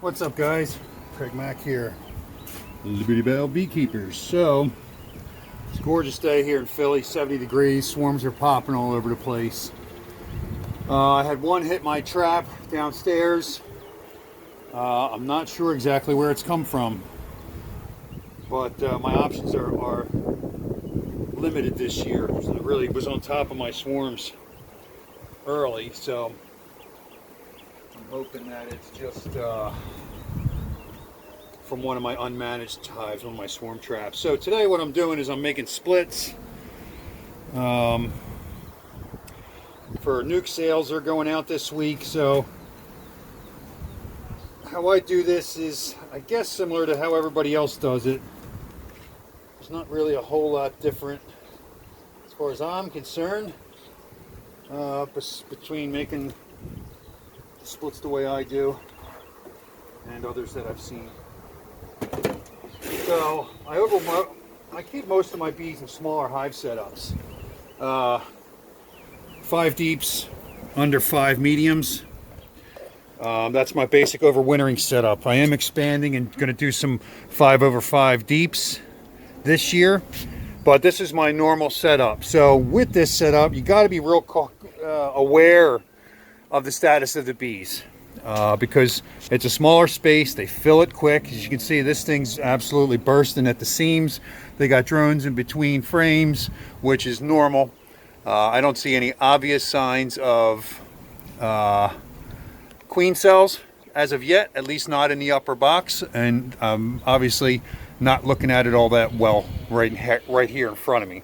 What's up, guys? Craig Mack here, Liberty Bell Beekeepers. So, it's a gorgeous day here in Philly, 70 degrees, swarms are popping all over the place. I had one hit my trap downstairs. I'm not sure exactly where it's come from, but my options are limited this year. So it really was on top of my swarms early, so I'm hoping that it's just from one of my unmanaged hives, one of my swarm traps. So today what I'm doing is I'm making splits for nuke sales. They're going out this week, so how I do this is, I guess, similar to how everybody else does it. There's not really a whole lot different as far as I'm concerned between making splits the way I do and others that I've seen. So I keep most of my bees in smaller hive setups. 5 deeps, under 5 mediums. That's my basic overwintering setup. I am expanding and going to do some 5/5 deeps this year, but this is my normal setup. So with this setup, you got to be real aware of the status of the bees. Because it's a smaller space, they fill it quick. As you can see, this thing's absolutely bursting at the seams. They got drones in between frames, which is normal. I don't see any obvious signs of queen cells as of yet, at least not in the upper box, and obviously not looking at it all that well right here in front of me.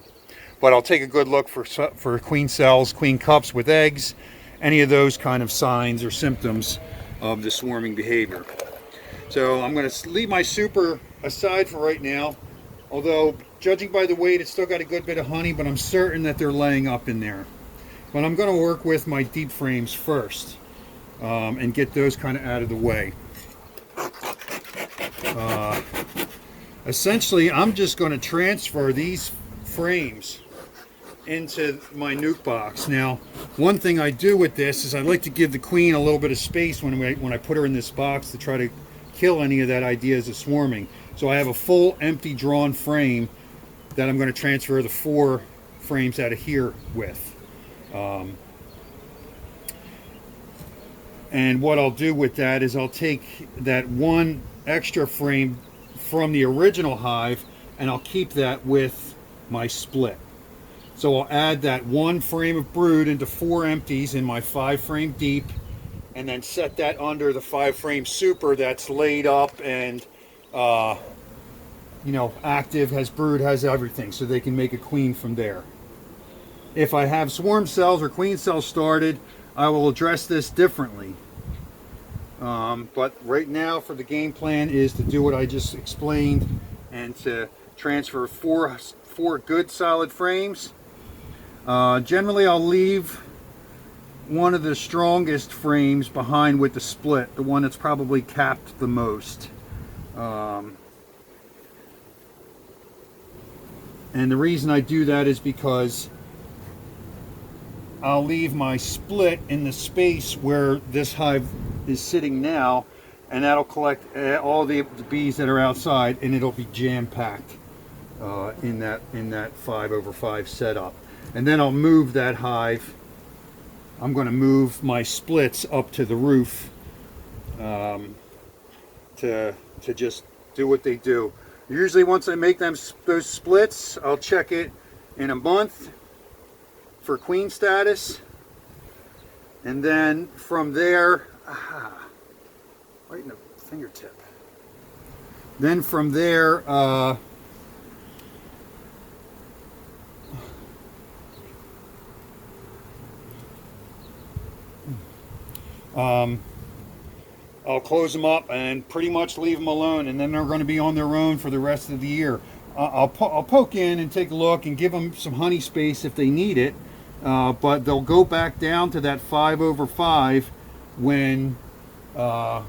But I'll take a good look for queen cells, queen cups with eggs, any of those kind of signs or symptoms of the swarming behavior. So I'm going to leave my super aside for right now, although judging by the weight, it's still got a good bit of honey, but I'm certain that they're laying up in there. But I'm going to work with my deep frames first and get those kind of out of the way. Essentially, I'm just going to transfer these frames into my nuke box. Now, one thing I do with this is I like to give the queen a little bit of space when I put her in this box to try to kill any of that ideas of swarming. So I have a full empty drawn frame that I'm going to transfer the 4 frames out of here with. And what I'll do with that is I'll take that one extra frame from the original hive and I'll keep that with my split. So I'll add that 1 frame of brood into 4 empties in my 5 frame deep, and then set that under the 5 frame super that's laid up and active, has brood, has everything, so they can make a queen from there. If I have swarm cells or queen cells started, I will address this differently. But right now, for the game plan is to do what I just explained and to transfer 4 good solid frames. Generally, I'll leave one of the strongest frames behind with the split, the one that's probably capped the most. And the reason I do that is because I'll leave my split in the space where this hive is sitting now, and that'll collect all the bees that are outside, and it'll be jam-packed in that 5/5 setup. And then I'll move that hive. I'm going to move my splits up to the roof to just do what they do. Usually once I make those splits, I'll check it in a month for queen status. And then from there, right in the fingertip. Then from there, I'll close them up and pretty much leave them alone, and then they're going to be on their own for the rest of the year. I'll poke in and take a look and give them some honey space if they need it, but they'll go back down to that 5/5 when I'm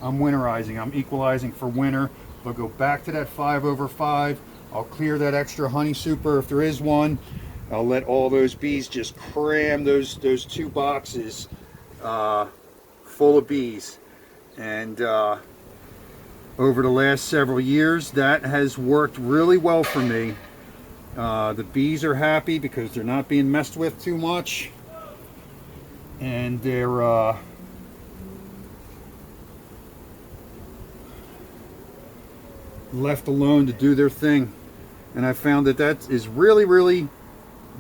winterizing. I'm equalizing for winter. They'll go back to that 5/5. I'll clear that extra honey super if there is one. I'll let all those bees just cram those 2 boxes full of bees, and over the last several years. That has worked really well for me. The bees are happy because they're not being messed with too much, and they're left alone to do their thing. And I found that that is really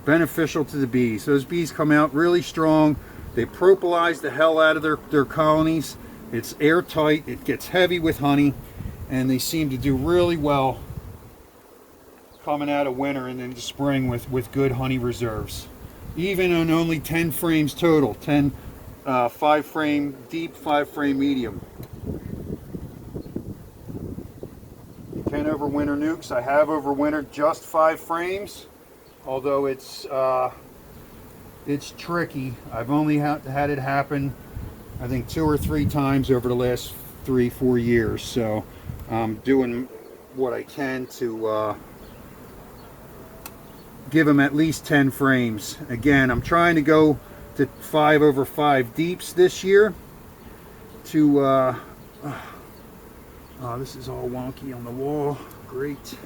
beneficial to the bees. Those bees come out really strong. They propolize the hell out of their colonies. It's airtight, it gets heavy with honey, and they seem to do really well coming out of winter and into spring with good honey reserves. Even on only 10 frames total, 10 5 frame deep, 5 frame medium. You can overwinter nukes. I have overwintered just 5 frames, although it's tricky. I've only had it happen, I think, 2 or 3 times over the last 3-4 years. So I'm doing what I can to give them at least 10 frames. Again, I'm trying to go to 5 over 5 deeps this year to oh, this is all wonky on the wall. Great.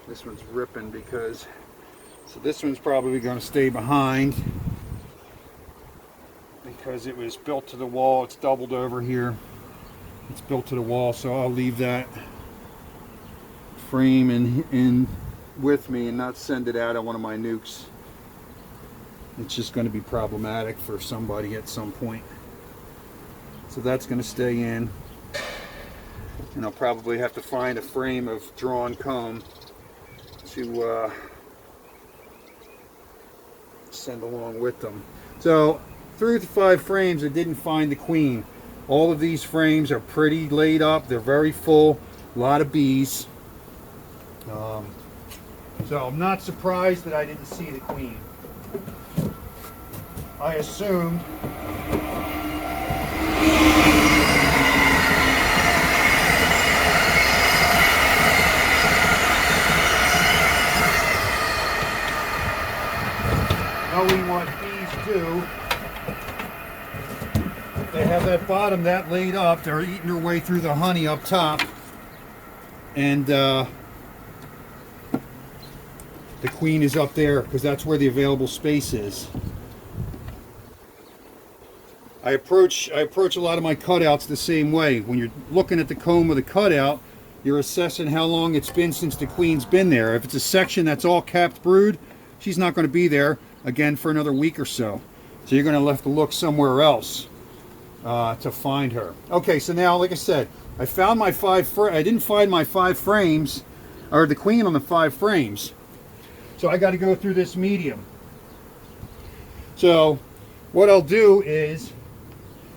This one's ripping because, so this one's probably going to stay behind because it was built to the wall. It's doubled over here. It's built to the wall, so I'll leave that frame in with me and not send it out on one of my nukes. It's just going to be problematic for somebody at some point. So that's going to stay in, and I'll probably have to find a frame of drawn comb to send along with them. So through the 5 frames, I didn't find the queen. All of these frames are pretty laid up. They're very full. A lot of bees. So I'm not surprised that I didn't see the queen. I assumed knowing what bees do, they have that bottom that laid up. They're eating their way through the honey up top, and the queen is up there because that's where the available space is. I approach a lot of my cutouts the same way. When you're looking at the comb of the cutout, you're assessing how long it's been since the queen's been there. If it's a section that's all capped brood, she's not going to be there again for another week or so. So you're going to have to look somewhere else to find her. Okay, so now, like I said, I found my 5 I didn't find my 5 frames, or the queen on the 5 frames. So I got to go through this medium. So what I'll do is,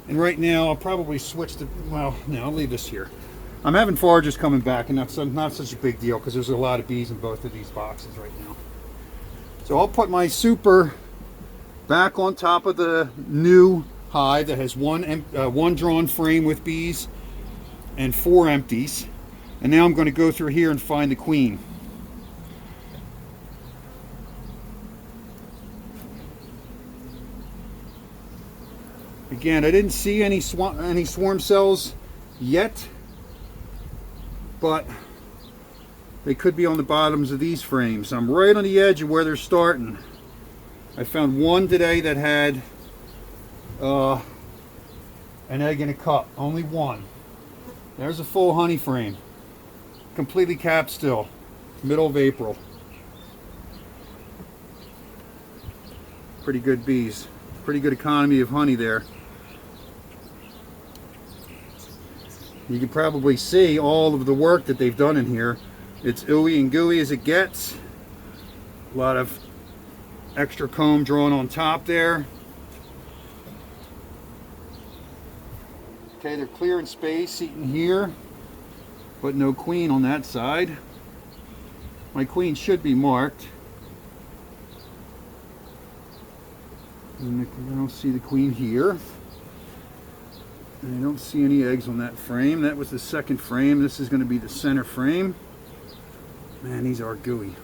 and right now I'll probably switch to, well, no, I'll leave this here. I'm having foragers coming back, and that's not such a big deal because there's a lot of bees in both of these boxes right now. So I'll put my super back on top of the new hive that has one drawn frame with bees and 4 empties. And now I'm going to go through here and find the queen. Again, I didn't see any swarm cells yet, but they could be on the bottoms of these frames. I'm right on the edge of where they're starting. I found one today that had an egg in a cup. Only one. There's a full honey frame. Completely capped still. Middle of April. Pretty good bees. Pretty good economy of honey there. You can probably see all of the work that they've done in here. It's ooey and gooey as it gets. A lot of extra comb drawn on top there. Okay, they're clearing space, eating here, but no queen on that side. My queen should be marked. And I don't see the queen here. And I don't see any eggs on that frame. That was the second frame. This is going to be the center frame. Man, these are gooey.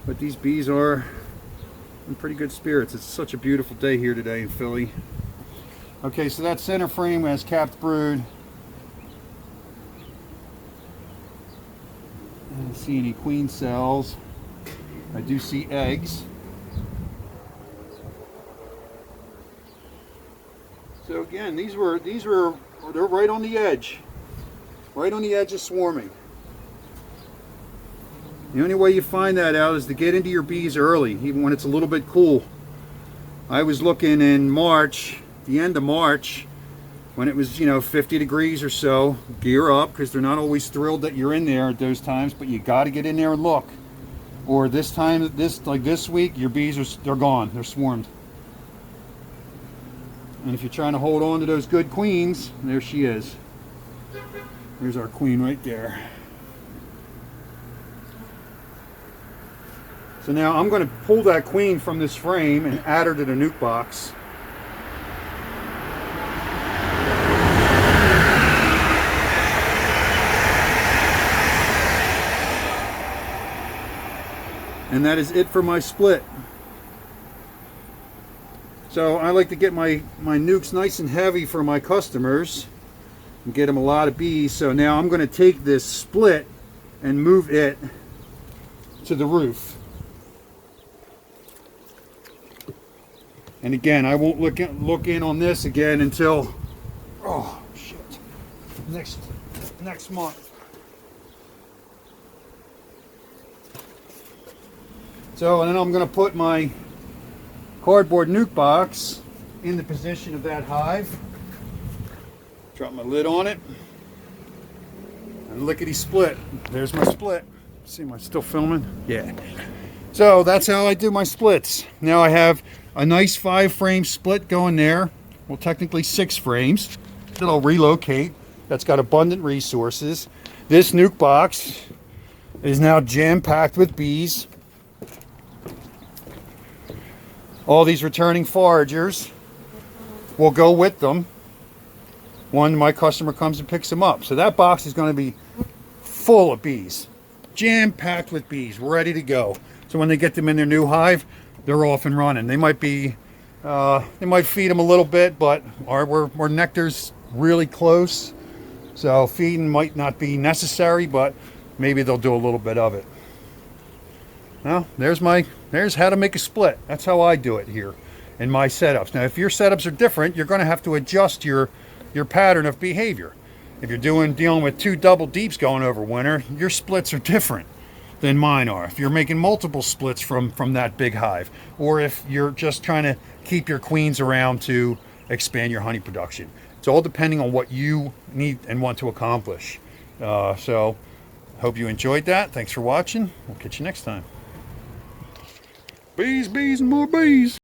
But these bees are in pretty good spirits. It's such a beautiful day here today in Philly. Okay, so that center frame has capped brood. I don't see any queen cells. I do see eggs. So again, they're right on the edge. Right on the edge of swarming. The only way you find that out is to get into your bees early, even when it's a little bit cool. I was looking in March, the end of March, when it was, 50 degrees or so. Gear up, because they're not always thrilled that you're in there at those times, but you got to get in there and look. Or this time, this week, your bees they're gone. They're swarmed. And if you're trying to hold on to those good queens, there she is. There's our queen right there. So now I'm going to pull that queen from this frame and add her to the nuke box. And that is it for my split. So I like to get my nukes nice and heavy for my customers and get them a lot of bees. So now I'm going to take this split and move it to the roof. And again, I won't look in on this again until, oh shit, next month. So, and then I'm going to put my cardboard nuke box in the position of that hive. Drop my lid on it. And lickety split. There's my split. See, am I still filming? Yeah. So that's how I do my splits. Now I have a nice 5-frame split going there. Well, technically 6 frames that I'll relocate. That's got abundant resources. This nuke box is now jam-packed with bees. All these returning foragers will go with them when my customer comes and picks them up. So that box is going to be full of bees, jam-packed with bees, ready to go. So when they get them in their new hive, they're off and running. They might be, they might feed them a little bit, but our nectar's really close. So feeding might not be necessary, but maybe they'll do a little bit of it. Now, there's how to make a split. That's how I do it here in my setups. Now, if your setups are different, you're going to have to adjust your pattern of behavior. If you're dealing with 2 double deeps going over winter, your splits are different than mine are. If you're making multiple splits from that big hive, or if you're just trying to keep your queens around to expand your honey production. It's all depending on what you need and want to accomplish. So, hope you enjoyed that. Thanks for watching. We'll catch you next time. Bees, bees, and more bees.